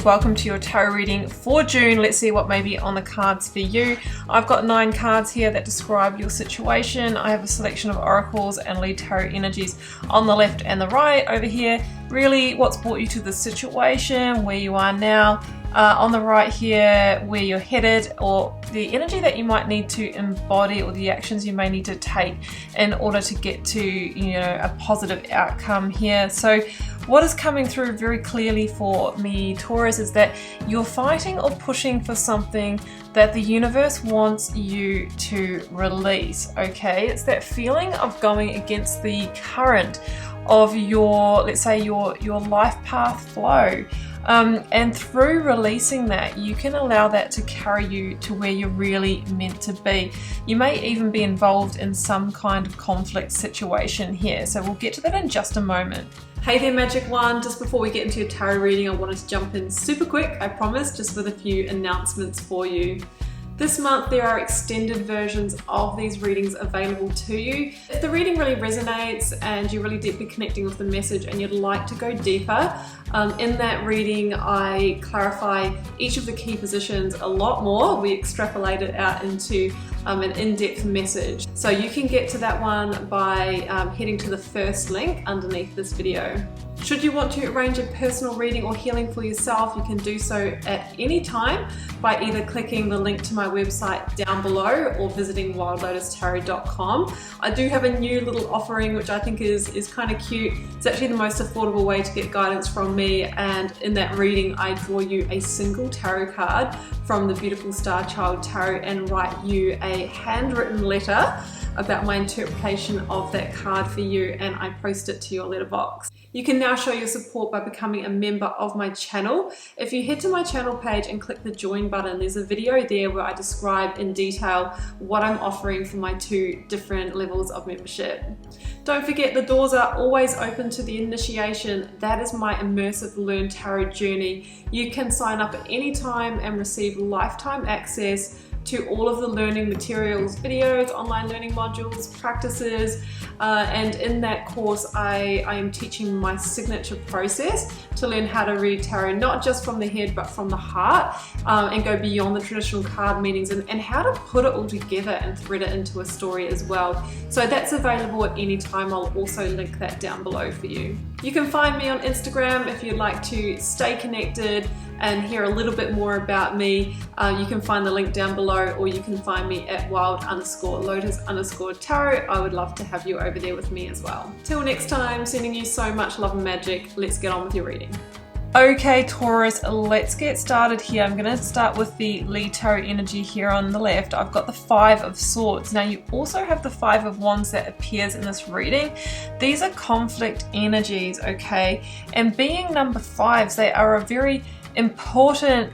welcome to your tarot reading for June. Let's see what may be on the cards for you. I've got 9 cards here that describe your situation. I have a selection of oracles and lead tarot energies on the left and the right over here. Really what's brought you to this situation, where you are now. On the right here, where you're headed, or the energy that you might need to embody, or the actions you may need to take in order to get to, a positive outcome here. So what is coming through very clearly for me, Taurus, is that you're fighting or pushing for something that the universe wants you to release, okay? It's that feeling of going against the current of your, let's say, your life path flow. And through releasing that, you can allow that to carry you to where you're really meant to be. You may even be involved in some kind of conflict situation here, so we'll get to that in just a moment. Hey there, Magic One. Just before we get into your tarot reading, I wanted to jump in super quick, I promise, just with a few announcements for you. This month there are extended versions of these readings available to you. If the reading really resonates and you're really deeply connecting with the message and you'd like to go deeper, in that reading I clarify each of the key positions a lot more. We extrapolate it out into an in-depth message. So you can get to that one by heading to the first link underneath this video. Should you want to arrange a personal reading or healing for yourself, you can do so at any time by either clicking the link to my website down below or visiting wildlotustarot.com. I do have a new little offering which I think is kind of cute. It's actually the most affordable way to get guidance from me, and in that reading I draw you a single tarot card from the beautiful Star Child Tarot and write you a handwritten letter about my interpretation of that card for you, and I post it to your letterbox. You can now show your support by becoming a member of my channel. If you head to my channel page and click the join button, there's a video there where I describe in detail what I'm offering for my 2 different levels of membership. Don't forget, the doors are always open to the initiation. That is my immersive Learn Tarot journey. You can sign up at any time and receive lifetime access to all of the learning materials, videos, online learning modules, practices, and in that course I am teaching my signature process to learn how to read tarot, not just from the head but from the heart, and go beyond the traditional card meanings, and how to put it all together and thread it into a story as well. So that's available at any time. I'll also link that down below for you. You can find me on Instagram if you'd like to stay connected and hear a little bit more about me. You can find the link down below, or you can find me at wild_lotus_tarot. I would love to have you over there with me as well. Till next time, sending you so much love and magic. Let's get on with your reading. Okay, Taurus, let's get started here. I'm going to start with the lead tarot energy here on the left. I've got the 5 of Swords. Now you also have the 5 of Wands that appears in this reading. These are conflict energies, okay? And being number 5s, they are a very important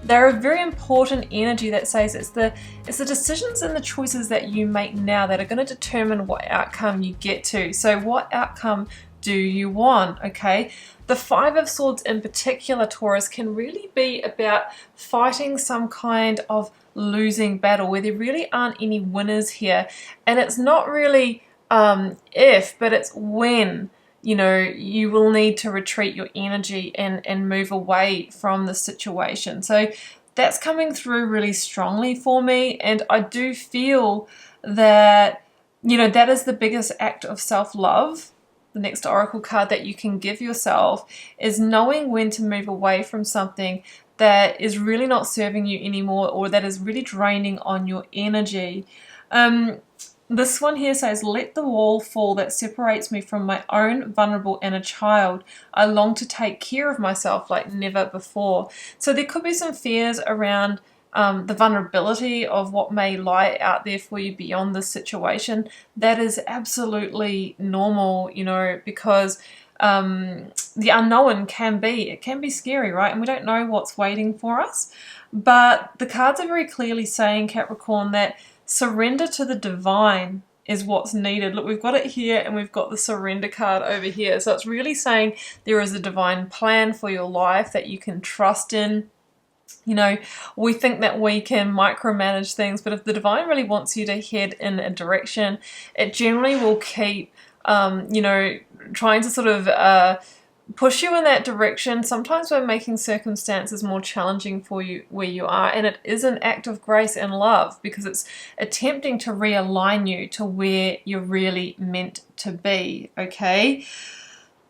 they're a very important energy that says it's the decisions and the choices that you make now that are going to determine what outcome you get to. So what outcome do you want? Okay, the 5 of Swords in particular, Taurus, can really be about fighting some kind of losing battle where there really aren't any winners here, and it's not really if, but it's when you will need to retreat your energy and move away from the situation. So that's coming through really strongly for me, and I do feel that that is the biggest act of self-love. The next oracle card that you can give yourself is knowing when to move away from something that is really not serving you anymore, or that is really draining on your energy. This one here says, let the wall fall that separates me from my own vulnerable inner child. I long to take care of myself like never before. So there could be some fears around the vulnerability of what may lie out there for you beyond this situation. That is absolutely normal, because the unknown can be scary, right? And we don't know what's waiting for us. But the cards are very clearly saying, Capricorn, that surrender to the divine is what's needed. Look, we've got it here and we've got the surrender card over here. So it's really saying there is a divine plan for your life that you can trust in. We think that we can micromanage things, but if the divine really wants you to head in a direction, it generally will keep, trying to sort of push you in that direction. Sometimes we're making circumstances more challenging for you where you are, and it is an act of grace and love because it's attempting to realign you to where you're really meant to be, okay?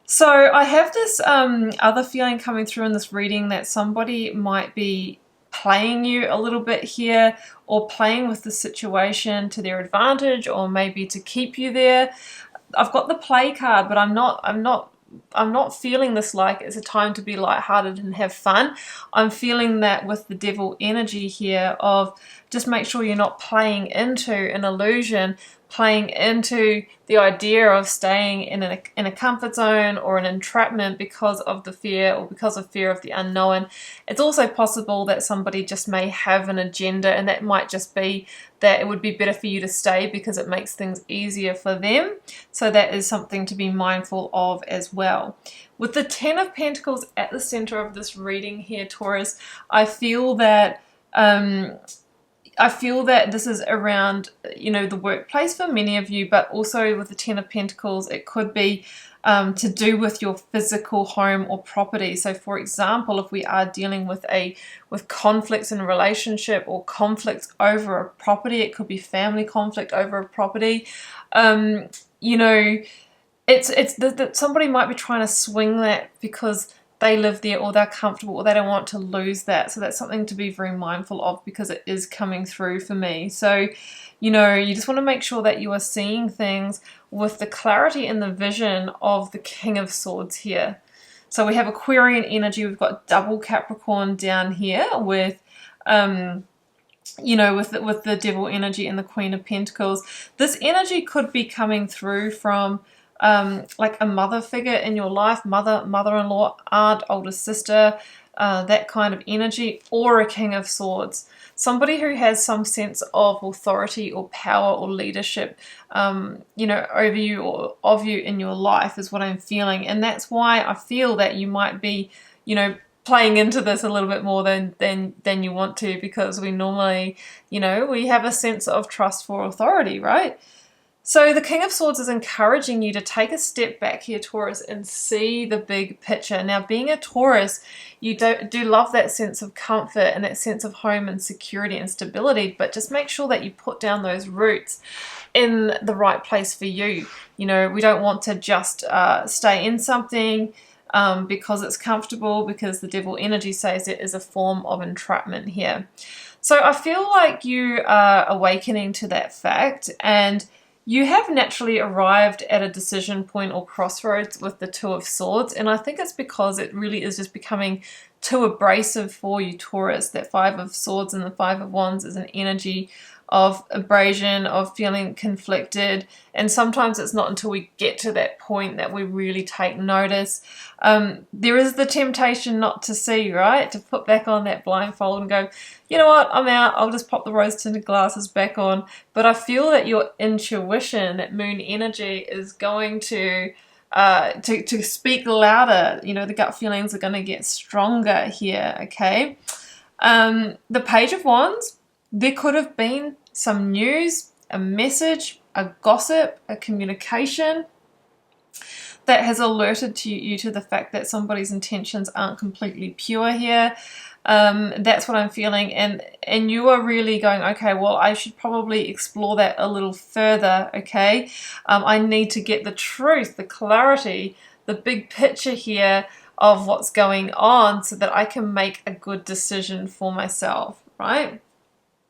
So I have this other feeling coming through in this reading that somebody might be playing you a little bit here, or playing with the situation to their advantage, or maybe to keep you there. I've got the play card, but I'm not feeling this like it's a time to be lighthearted and have fun. I'm feeling that with the devil energy here of just make sure you're not playing into an illusion, playing into the idea of staying in a comfort zone or an entrapment because of the fear, or because of fear of the unknown. It's also possible that somebody just may have an agenda, and that might just be that it would be better for you to stay because it makes things easier for them. So that is something to be mindful of as well. With the Ten of Pentacles at the center of this reading here, Taurus, I feel that this is around, the workplace for many of you, but also with the Ten of Pentacles, it could be to do with your physical home or property. So for example, if we are dealing with conflicts in a relationship or conflicts over a property, it could be family conflict over a property. It's that somebody might be trying to swing that because they live there, or they're comfortable, or they don't want to lose that. So that's something to be very mindful of because it is coming through for me. So, you just want to make sure that you are seeing things with the clarity and the vision of the King of Swords here. So we have Aquarian energy. We've got double Capricorn down here with with the devil energy and the Queen of Pentacles. This energy could be coming through from like a mother figure in your life, mother-in-law, aunt, older sister, that kind of energy, or a King of Swords. Somebody who has some sense of authority or power or leadership, over you or of you in your life is what I'm feeling. And that's why I feel that you might be, playing into this a little bit more than you want to, because we normally, we have a sense of trust for authority, right? So the King of Swords is encouraging you to take a step back here, Taurus, and see the big picture. Now, being a Taurus, you do love that sense of comfort and that sense of home and security and stability, but just make sure that you put down those roots in the right place for you. We don't want to just stay in something because it's comfortable, because the devil energy says it is a form of entrapment here. So I feel like you are awakening to that fact, and you have naturally arrived at a decision point or crossroads with the Two of Swords, and I think it's because it really is just becoming too abrasive for you, Taurus. That Five of Swords and the Five of Wands is an energy of abrasion, of feeling conflicted, and sometimes it's not until we get to that point that we really take notice. There is the temptation not to see, right? To put back on that blindfold and go, you know what, I'm out, I'll just pop the rose-tinted glasses back on. But I feel that your intuition, that moon energy, is going to speak louder. The gut feelings are going to get stronger here, okay? The Page of Wands, there could have been some news, a message, a gossip, a communication that has alerted you to the fact that somebody's intentions aren't completely pure here. That's what I'm feeling, and you are really going, okay, well, I should probably explore that a little further, okay? I need to get the truth, the clarity, the big picture here of what's going on so that I can make a good decision for myself, right?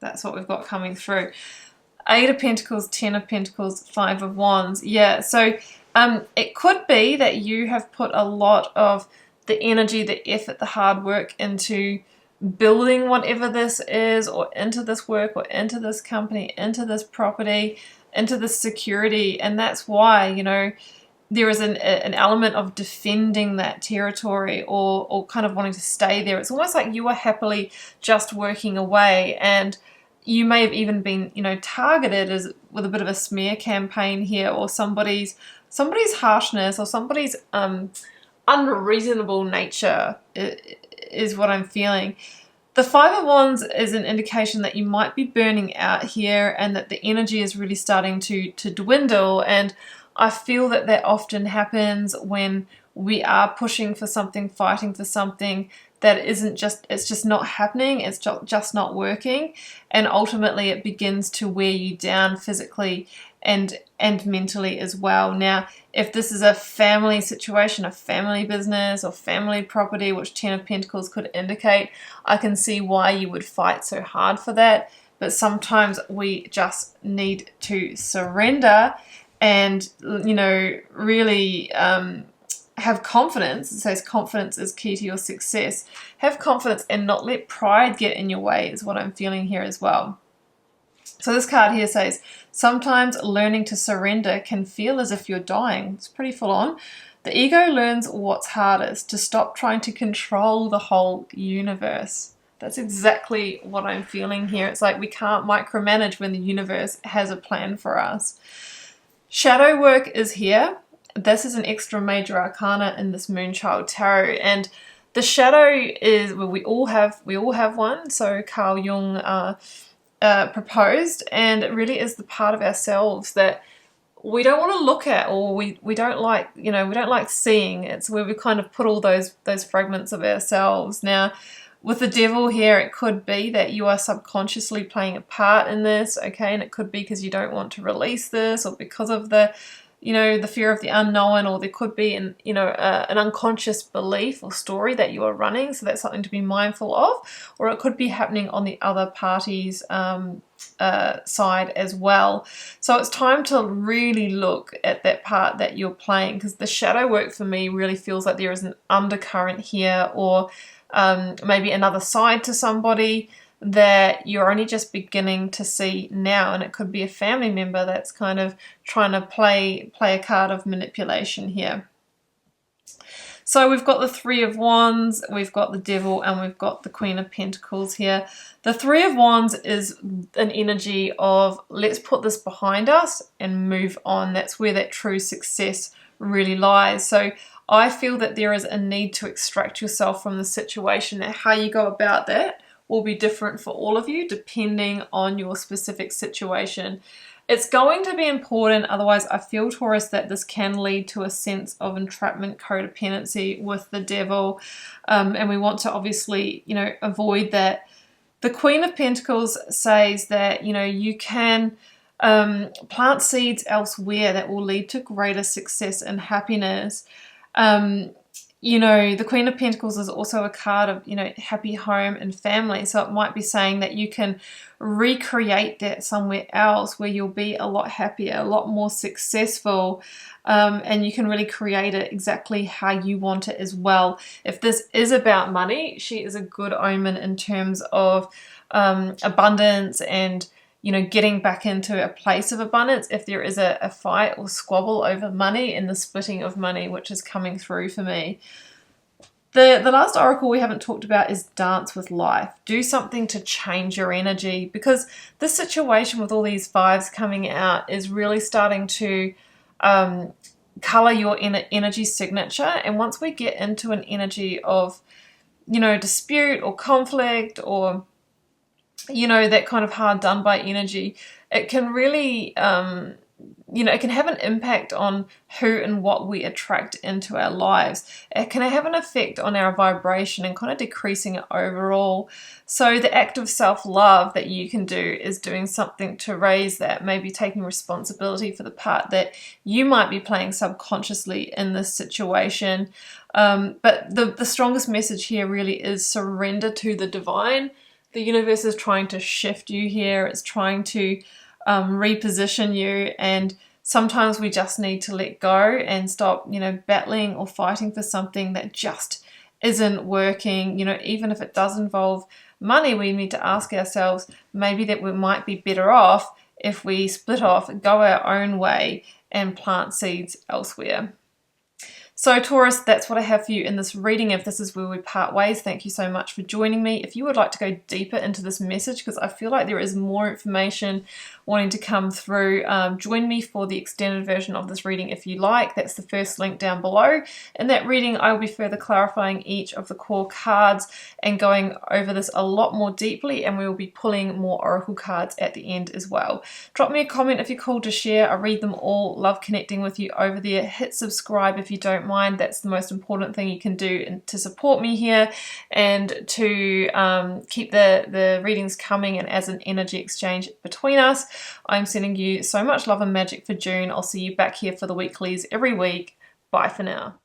That's what we've got coming through. Eight of Pentacles, Ten of Pentacles, Five of Wands. Yeah, so it could be that you have put a lot of the energy, the effort, the hard work into building whatever this is, or into this work, or into this company, into this property, into this security. And that's why, there is an element of defending that territory, or kind of wanting to stay there. It's almost like you are happily just working away, and you may have even been, targeted with a bit of a smear campaign here, or somebody's harshness, or somebody's unreasonable nature is what I'm feeling. The Five of Wands is an indication that you might be burning out here, and that the energy is really starting to dwindle. And I feel that often happens when we are pushing for something, fighting for something that isn't just, it's just not happening, it's just not working, and ultimately it begins to wear you down physically and mentally as well. Now, if this is a family situation, a family business or family property, which Ten of Pentacles could indicate, I can see why you would fight so hard for that. But sometimes we just need to surrender and, you know, really have confidence. It says confidence is key to your success. Have confidence and not let pride get in your way is what I'm feeling here as well. So this card here says, sometimes learning to surrender can feel as if you're dying. It's pretty full on. The ego learns what's hardest, to stop trying to control the whole universe. That's exactly what I'm feeling here. It's like we can't micromanage when the universe has a plan for us. Shadow work is here. This is an extra major arcana in this Moonchild Tarot, and the shadow is, well, we all have one. So Carl Jung proposed, and it really is the part of ourselves that we don't want to look at, or we don't like, you know, we don't like seeing. It's where we kind of put all those fragments of ourselves. Now, with the devil here, it could be that you are subconsciously playing a part in this, okay, and it could be because you don't want to release this, or because of the, you know, the fear of the unknown, or there could be an unconscious belief or story that you are running, so that's something to be mindful of, or it could be happening on the other party's side as well. So it's time to really look at that part that you're playing, because the shadow work for me really feels like there is an undercurrent here, or maybe another side to somebody that you're only just beginning to see now, and it could be a family member that's kind of trying to play a card of manipulation here. So we've got the Three of Wands, we've got the Devil, and we've got the Queen of Pentacles here. The Three of Wands is an energy of let's put this behind us and move on. That's where that true success really lies. So I feel that there is a need to extract yourself from the situation, and how you go about that will be different for all of you depending on your specific situation. It's going to be important, otherwise I feel, Taurus, that this can lead to a sense of entrapment, codependency with the devil, and we want to obviously, you know, avoid that. The Queen of Pentacles says that, you know, you can plant seeds elsewhere that will lead to greater success and happiness. You know, the Queen of Pentacles is also a card of, you know, happy home and family. So it might be saying that you can recreate that somewhere else where you'll be a lot happier, a lot more successful, and you can really create it exactly how you want it as well. If this is about money, she is a good omen in terms of abundance and, you know, getting back into a place of abundance. If there is a fight or squabble over money and the splitting of money, which is coming through for me. The last oracle we haven't talked about is dance with life. Do something to change your energy, because this situation with all these fives coming out is really starting to color your energy signature. And once we get into an energy of, you know, dispute or conflict, or, you know, that kind of hard done by energy, it can really, you know, it can have an impact on who and what we attract into our lives. It can have an effect on our vibration and kind of decreasing it overall. So the act of self-love that you can do is doing something to raise that, maybe taking responsibility for the part that you might be playing subconsciously in this situation. But the strongest message here really is surrender to the divine. The universe is trying to shift you here. It's trying to reposition you, and sometimes we just need to let go and stop, you know, battling or fighting for something that just isn't working. You know, even if it does involve money, we need to ask ourselves maybe that we might be better off if we split off, go our own way, and plant seeds elsewhere. So Taurus, that's what I have for you in this reading. If this is where we part ways, thank you so much for joining me. If you would like to go deeper into this message, because I feel like there is more information wanting to come through, join me for the extended version of this reading if you like. That's the first link down below. In that reading, I will be further clarifying each of the core cards and going over this a lot more deeply, and we will be pulling more oracle cards at the end as well. Drop me a comment if you're called to share. I read them all. Love connecting with you over there. Hit subscribe if you don't mind. That's the most important thing you can do to support me here and to keep the readings coming and as an energy exchange between us. I'm sending you so much love and magic for June. I'll see you back here for the weeklies every week. Bye for now.